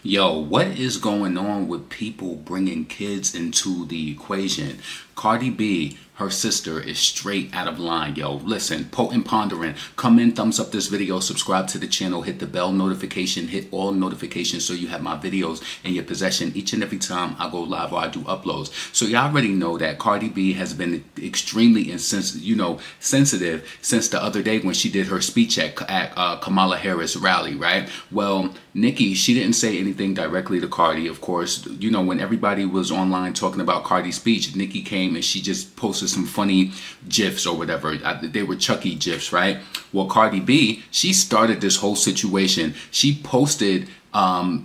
Yo, what is going on with people bringing kids into the equation? Cardi B, her sister, is straight out of line, yo. Listen, Pondering, come in, thumbs up this video, subscribe to the channel, hit the bell notification, hit all notifications so you have my videos in your possession each and every time I go live or I do uploads. So y'all already know that Cardi B has been extremely sensitive since the other day when she did her speech at Kamala Harris rally, right? Well, Nicki, she didn't say anything directly to Cardi, of course. You know, when everybody was online talking about Cardi's speech, Nicki came and she just posted some funny GIFs or whatever. They were Chucky GIFs, right? Well, Cardi B, she started this whole situation. She posted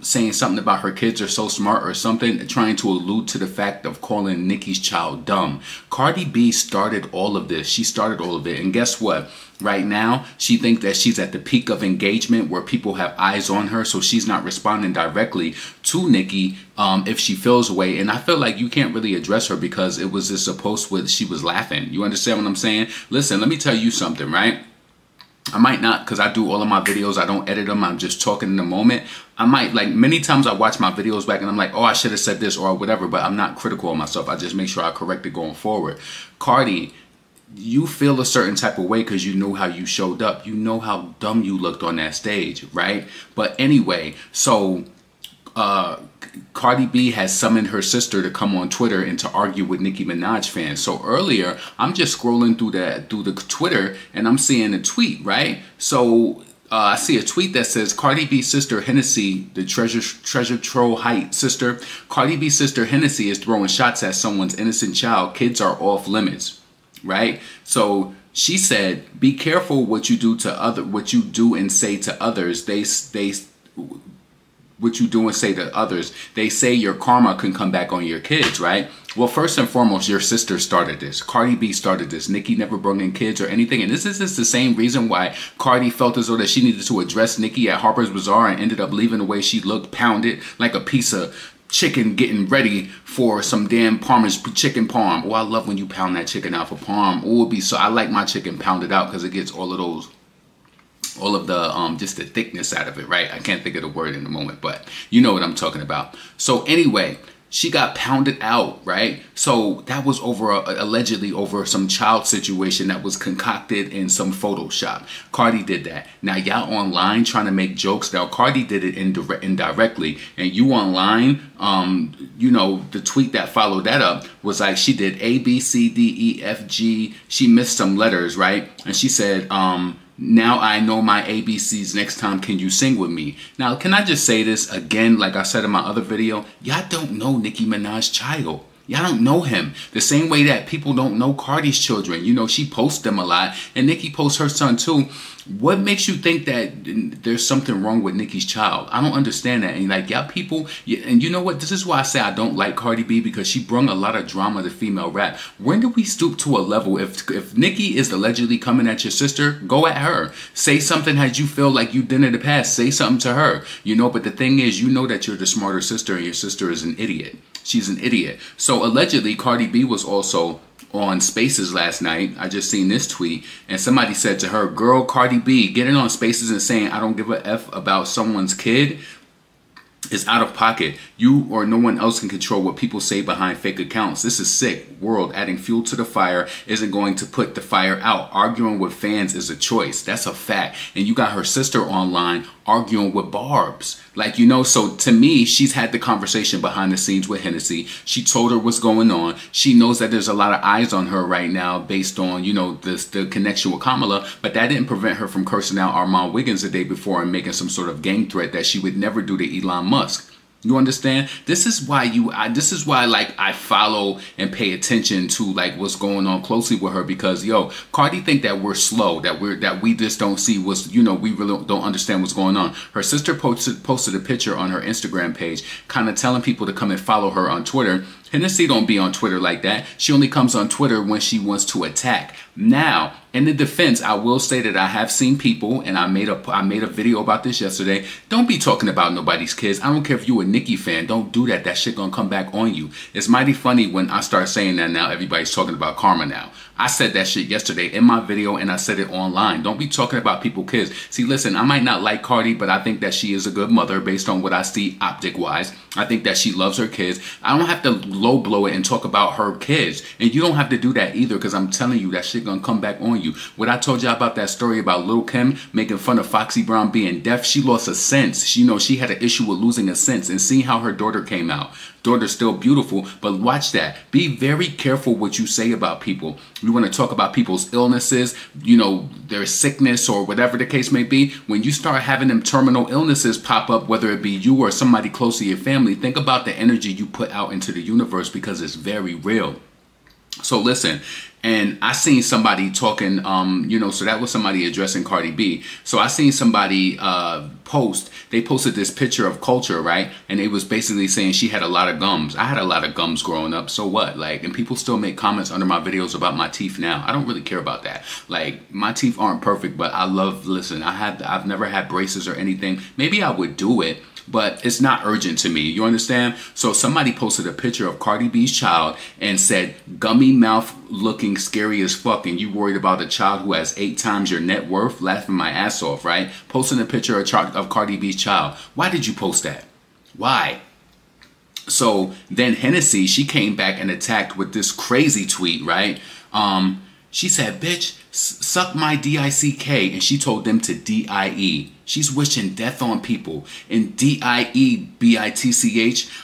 saying something about her kids are so smart or something, trying to allude to the fact of calling Nicki's child dumb. Cardi B started all of this. She started all of it. And guess what? Right now, she thinks that she's at the peak of engagement where people have eyes on her, so she's not responding directly to Nicki if she feels away. And I feel like you can't really address her because it was just a post where she was laughing. You understand what I'm saying? Listen, let me tell you something, right? I might not, because I do all of my videos, I don't edit them, I'm just talking in the moment. I might, like, many times I watch my videos back and I'm like, oh, I should have said this or whatever, but I'm not critical of myself. I just make sure I correct it going forward. Cardi, you feel a certain type of way because you know how you showed up. You know how dumb you looked on that stage, right? But anyway, so Cardi B has summoned her sister to come on Twitter and to argue with Nicki Minaj fans. So earlier, I'm just scrolling through the Twitter and I'm seeing a tweet, right? So I see a tweet that says Cardi B's sister Hennessy, the treasure troll height sister, Cardi B's sister Hennessy is throwing shots at someone's innocent child. Kids are off limits. Right? So she said, be careful what you do and say to others. What you do and say to others. They say your karma can come back on your kids, right? Well, first and foremost, your sister started this. Cardi B started this. Nicki never brought in kids or anything. And this is just the same reason why Cardi felt as though that she needed to address Nicki at Harper's Bazaar and ended up leaving the way she looked, pounded like a piece of chicken getting ready for some damn Parmesan chicken parm. Oh, I love when you pound that chicken out for parm. Oh, I like my chicken pounded out because it gets all of the just the thickness out of it, right? I can't think of the word in the moment, but you know what I'm talking about. So anyway, she got pounded out, right? So that was allegedly over some child situation that was concocted in some Photoshop. Cardi did that. Now y'all online trying to make jokes. Now Cardi did it indirectly, and you online, you know, the tweet that followed that up was like she did A, B, C, D, E, F, G. She missed some letters, right? And she said, now I know my ABCs. Next time, can you sing with me? Now, can I just say this again, like I said in my other video? Y'all don't know Nicki Minaj's child. Y'all don't know him. The same way that people don't know Cardi's children. You know, she posts them a lot. And Nicki posts her son too. What makes you think that there's something wrong with Nicki's child? I don't understand that. And like, y'all people, and you know what? This is why I say I don't like Cardi B, because she brought a lot of drama to female rap. When do we stoop to a level? If Nicki is allegedly coming at your sister, go at her. Say something as you feel like you did in the past. Say something to her. You know, but the thing is, you know that you're the smarter sister and your sister is an idiot. She's an idiot. So allegedly, Cardi B was also on Spaces last night. I just seen this tweet, and somebody said to her, girl, Cardi B, getting on Spaces and saying, I don't give a F about someone's kid is out of pocket. You or no one else can control what people say behind fake accounts. This is sick. World, adding fuel to the fire isn't going to put the fire out. Arguing with fans is a choice. That's a fact. And you got her sister online arguing with Barbs. Like, you know, so to me, she's had the conversation behind the scenes with Hennessy. She told her what's going on. She knows that there's a lot of eyes on her right now based on, you know, the connection with Kamala, but that didn't prevent her from cursing out Armand Wiggins the day before and making some sort of gang threat that she would never do to Elon Musk. You understand? This is why like I follow and pay attention to like what's going on closely with her, because yo, Cardi think that we're slow, that we just don't see what's, you know, we really don't understand what's going on. Her sister posted a picture on her Instagram page kind of telling people to come and follow her on Twitter. Hennessy don't be on Twitter like that. She only comes on Twitter when she wants to attack. Now, in the defense, I will say that I have seen people, and I made a video about this yesterday. Don't be talking about nobody's kids. I don't care if you a Nicki fan. Don't do that. That shit gonna come back on you. It's mighty funny when I start saying that now. Everybody's talking about karma now. I said that shit yesterday in my video, and I said it online. Don't be talking about people's kids. See, listen, I might not like Cardi, but I think that she is a good mother based on what I see optic-wise. I think that she loves her kids. I don't have to low blow it and talk about her kids. And you don't have to do that either, because I'm telling you, that shit gonna come back on you. What I told y'all about that story about Lil' Kim making fun of Foxy Brown being deaf, she lost a sense. She had an issue with losing a sense, and seeing how her daughter came out. Daughter's still beautiful, but watch that. Be very careful what you say about people. You want to talk about people's illnesses, their sickness or whatever the case may be. When you start having them terminal illnesses pop up, whether it be you or somebody close to your family, think about the energy you put out into the universe, because it's very real. So listen, and I seen somebody talking, so that was somebody addressing Cardi B. So I seen somebody they posted this picture of Culture, right? And it was basically saying she had a lot of gums. I had a lot of gums growing up, so what? Like, and people still make comments under my videos about my teeth now. I don't really care about that. Like, my teeth aren't perfect, but I've never had braces or anything. Maybe I would do it, but it's not urgent to me. You understand? So somebody posted a picture of Cardi B's child and said, gummy mouth looking scary as fuck, and you worried about a child who has 8 times your net worth? Laughing my ass off, right? Posting a picture of Cardi B's child. Why did you post that? Why? So then Hennessy, she came back and attacked with this crazy tweet, right? She said, bitch, suck my D-I-C-K, and she told them to D-I-E. She's wishing death on people. And D-I-E-B-I-T-C-H,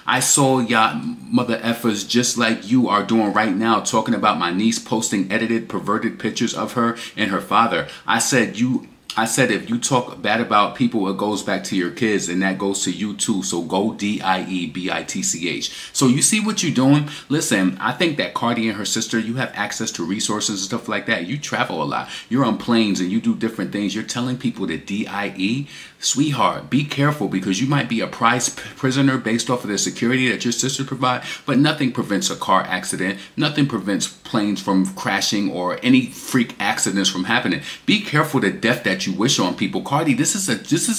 I saw y'all mother effers just like you are doing right now, talking about my niece posting edited, perverted pictures of her and her father. I said, if you talk bad about people, it goes back to your kids, and that goes to you too. So go D-I-E-B-I-T-C-H. So you see what you're doing? Listen, I think that Cardi and her sister, you have access to resources and stuff like that. You travel a lot. You're on planes and you do different things. You're telling people to D-I-E? Sweetheart, be careful, because you might be a prize prisoner based off of the security that your sister provide, but nothing prevents a car accident. Nothing prevents planes from crashing or any freak accidents from happening. Be careful the death that you wish on people. Cardi, this is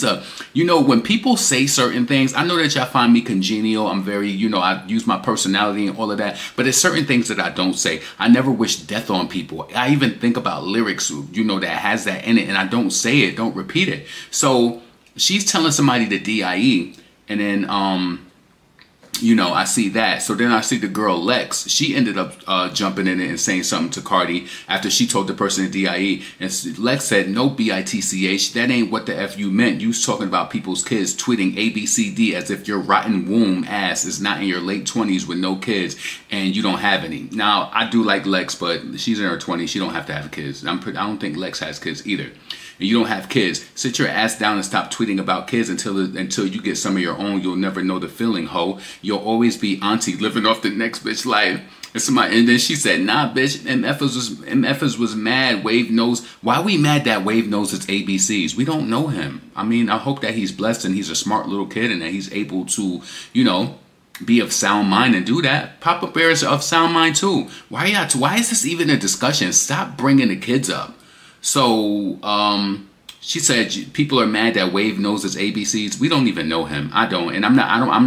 a when people say certain things, I know that y'all find me congenial. I'm very, I use my personality and all of that, but there's certain things that I don't say. I never wish death on people. I even think about lyrics, that has that in it, and I don't say it, don't repeat it. So she's telling somebody to D-I-E, and then, I see that. So then I see the girl Lex. She ended up jumping in it and saying something to Cardi after she told the person to D-I-E. And Lex said, no B-I-T-C-H. That ain't what the F you meant. You was talking about people's kids, tweeting A-B-C-D as if your rotten womb ass is not in your late 20s with no kids and you don't have any. Now, I do like Lex, but she's in her 20s. She don't have to have kids. I don't think Lex has kids either. And you don't have kids. Sit your ass down and stop tweeting about kids until you get some of your own. You'll never know the feeling, ho. You'll always be auntie living off the next bitch life. And then she said, nah, bitch, MFers was mad. Wave knows. Why we mad that Wave knows it's ABCs? We don't know him. I mean, I hope that he's blessed and he's a smart little kid and that he's able to, be of sound mind and do that. Papa Bear is of sound mind too. Why is this even a discussion? Stop bringing the kids up. So, she said people are mad that Wave knows it's ABCs. We don't even know him. I don't, and I'm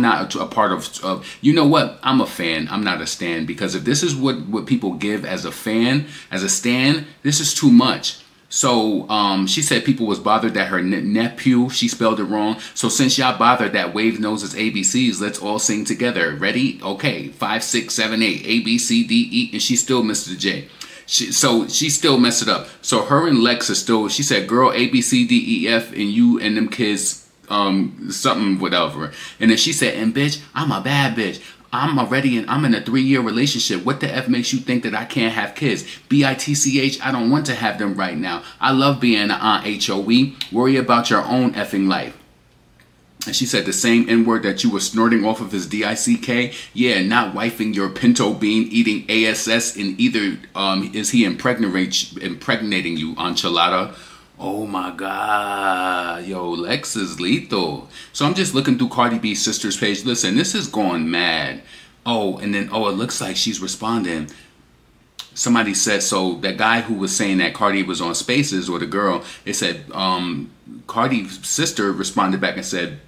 not a part of. You know what? I'm a fan. I'm not a stan, because if this is what people give as a fan, as a stan, this is too much. So, she said people was bothered that her nephew, she spelled it wrong. So since y'all bothered that Wave knows it's ABCs, let's all sing together. Ready? Okay. 5, 6, 7, 8. A, B, C, D, E, and she still missed the J. So she still messed it up. So her and Lex are still, she said, girl, A, B, C, D, E, F, and you and them kids, something, whatever. And then she said, and bitch, I'm a bad bitch. I'm in a 3-year relationship. What the F makes you think that I can't have kids? B-I-T-C-H, I don't want to have them right now. I love being an aunt, H-O-E. Worry about your own effing life. And she said the same N-word that you were snorting off of his D-I-C-K. Yeah, not wifing your pinto bean, eating ASS, and either is he impregnating you, enchilada. Oh my God. Yo, Lex is lethal. So I'm just looking through Cardi B's sister's page. Listen, this is going mad. Oh, and then, it looks like she's responding. somebody said, so that guy who was saying that Cardi was on Spaces, or the girl, it said, Cardi's sister responded back and said,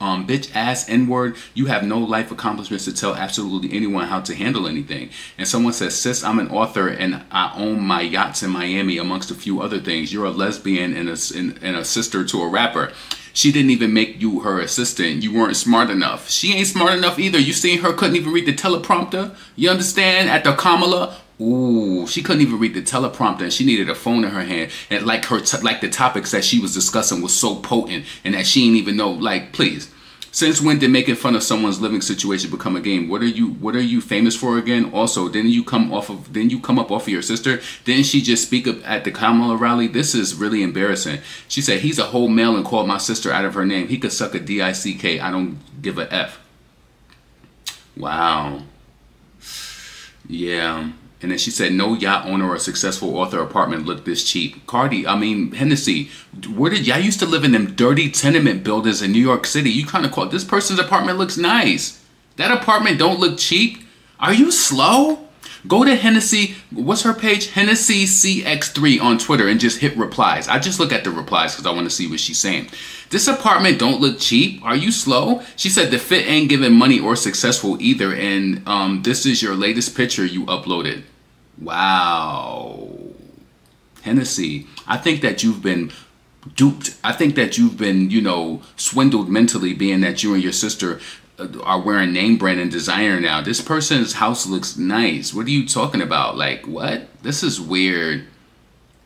bitch ass N-word, you have no life accomplishments to tell absolutely anyone how to handle anything. And someone says, sis, I'm an author and I own my yachts in Miami amongst a few other things. You're a lesbian and a sister to a rapper. She didn't even make you her assistant. You weren't smart enough. She ain't smart enough either. You seen her couldn't even read the teleprompter? You understand? At the Kamala, ooh, she couldn't even read the teleprompter, and she needed a phone in her hand. And like the topics that she was discussing was so potent, and that she didn't even know. Like, please, since when did making fun of someone's living situation become a game? What are you famous for again? Also, didn't you come up off of your sister? Didn't she just speak up at the Kamala rally? This is really embarrassing. She said he's a whole male and called my sister out of her name. He could suck a dick. I don't give a F. Wow. Yeah. And then she said, no yacht owner or successful author apartment look this cheap. Cardi, I mean, Hennessy, where did y'all used to live in them dirty tenement buildings in New York City? You kind of call this person's apartment looks nice. That apartment don't look cheap. Are you slow? Go to Hennessy, what's her page? Hennessy CX3 on Twitter and just hit replies. I just look at the replies because I want to see what she's saying. This apartment don't look cheap. Are you slow? She said the fit ain't giving money or successful either. And this is your latest picture you uploaded. Wow. Hennessy, I think that you've been duped. I think that you've been, you know, swindled mentally, being that you and your sister are wearing name brand and designer now. This person's house looks nice. What are you talking about? Like, what? This is weird.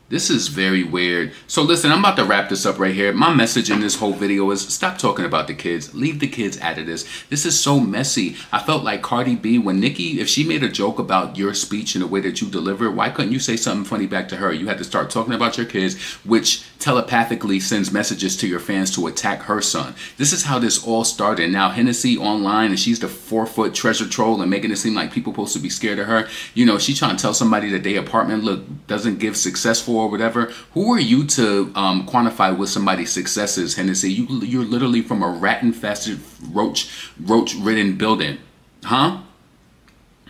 This is very weird. So listen, I'm about to wrap this up right here. My message in this whole video is stop talking about the kids. Leave the kids out of this. This is so messy. I felt like Cardi B, when Nicki, if she made a joke about your speech and the way that you deliver, why couldn't you say something funny back to her? You had to start talking about your kids, which telepathically sends messages to your fans to attack her son. This is how this all started. Now Hennessy online, and she's the 4-foot treasure troll and making it seem like people supposed to be scared of her. You know, she trying to tell somebody that their apartment doesn't give successful or whatever. Who are you to quantify what somebody's success is, Hennessy? You're literally from a rat-infested, roach-ridden building. Huh?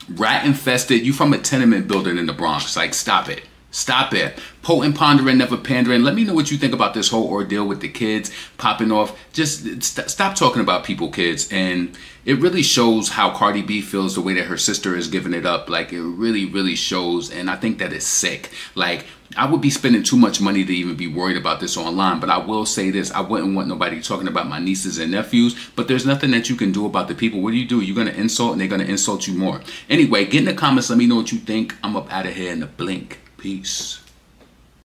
Rat-infested. You from a tenement building in the Bronx. Like, stop it. Stop it. Potent, pondering, never pandering. Let me know what you think about this whole ordeal with the kids popping off. Just stop talking about people, kids. And it really shows how Cardi B feels the way that her sister is giving it up. Like, it really, really shows. And I think that is sick. Like, I would be spending too much money to even be worried about this online. But I will say this. I wouldn't want nobody talking about my nieces and nephews. But there's nothing that you can do about the people. What do? You're going to insult, and they're going to insult you more. Anyway, get in the comments. Let me know what you think. I'm up out of here in a blink. Peace.